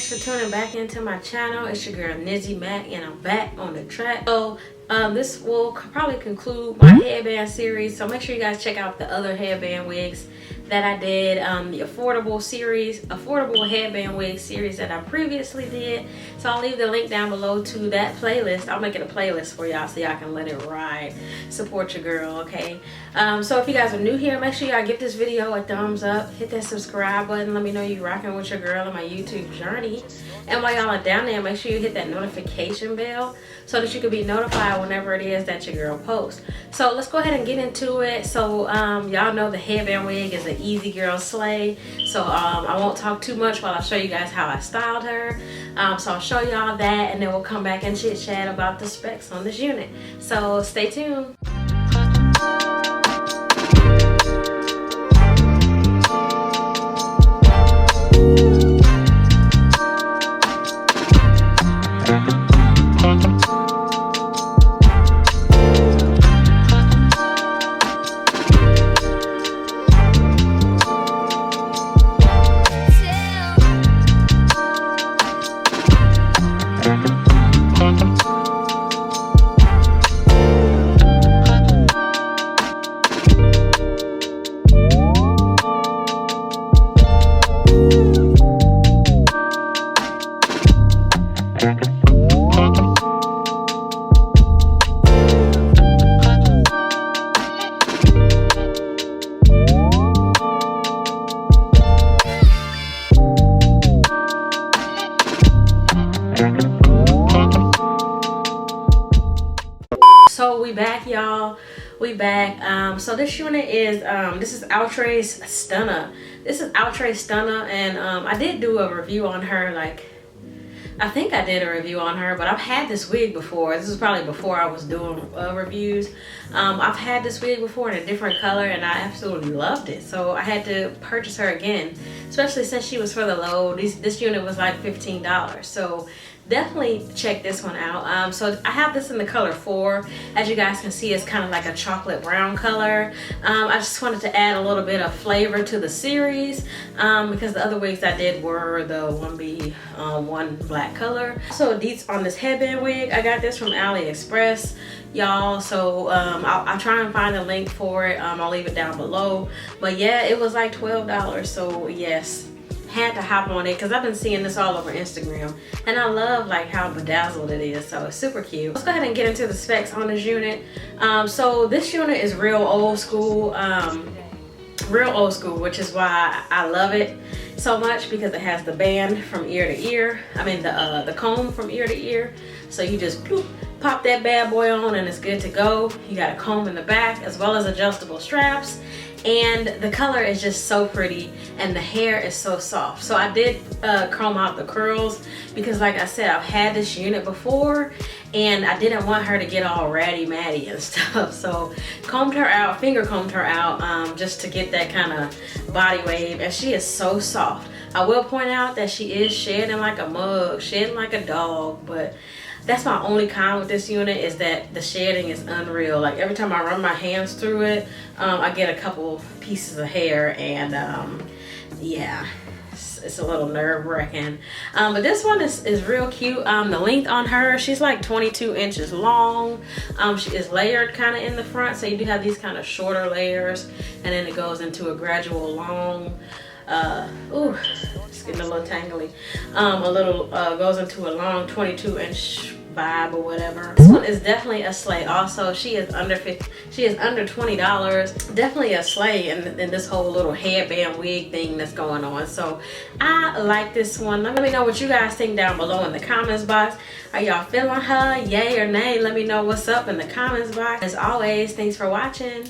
Thanks for tuning back into my channel. It's your girl NIZZYMAC, and I'm back on the track. So this will probably conclude my headband series, so make sure you guys check out the other headband wigs that I did, the affordable headband wig series that I previously did. So I'll leave the link down below to that playlist. I'll make it a playlist for y'all so y'all can let it ride. Support your girl, okay? So if you guys are new here, make sure y'all give this video a thumbs up, hit that subscribe button, let me know you rocking with your girl on my YouTube journey. And while y'all are down there, make sure you hit that notification bell so that you can be notified whenever it is that your girl posts. So let's go ahead and get into it. So y'all know the headband wig is an easy girl slay. So I won't talk too much while I show you guys how I styled her. So I'll show y'all that, and then we'll come back and chit chat about the specs on this unit. So stay tuned. So we back, y'all. We back. So this unit is this is Outre Stunna. This is Outre Stunna, and I did do a review on her. Like, I think I did a review on her, but I've had this wig before. This is probably before I was doing reviews. I've had this wig before in a different color, and I absolutely loved it. So I had to purchase her again, especially since she was for the low. This unit was like $15. So definitely check this one out. So I have this in the color 4. As you guys can see, it's kind of like a chocolate brown color. I just wanted to add a little bit of flavor to the series because the other wigs I did were the 1B one black color. So deets on this headband wig, I got this from AliExpress, y'all. So I'll try and find a link for it. I'll leave it down below. But yeah, it was like $12. So yes, had to hop on it because I've been seeing this all over Instagram, and I love like how bedazzled it is. So it's super cute. Let's go ahead and get into the specs on this unit. So this unit is real old school, which is why I love it so much, because it has the band from ear to ear. I mean the comb from ear to ear. So you just bloop, pop that bad boy on and it's good to go. You got a comb in the back as well as adjustable straps. And the color is just so pretty, and the hair is so soft. So I did comb out the curls because, like I said, I've had this unit before and I didn't want her to get all ratty matty and stuff. So combed her out, finger combed her out, just to get that kind of body wave, and she is so soft. I will point out that she is shedding like a mug, shedding like a dog, but that's my only con with this unit, is that the shedding is unreal. Like every time I run my hands through it, I get a couple pieces of hair, and yeah, it's a little nerve-wracking. But this one is real cute. The length on her, she's like 22 inches long. She is layered kind of in the front, so you do have these kind of shorter layers, and then it goes into a gradual long, ooh, it's getting a little tangly. Goes into a long 22-inch vibe or whatever. This one is definitely a slay. Also, she is under $20. Definitely a slay in this whole little headband wig thing that's going on. So I like this one. Let me know what you guys think down below in the comments box. Are y'all feeling her? Yay or nay? Let me know what's up in the comments box. As always, thanks for watching.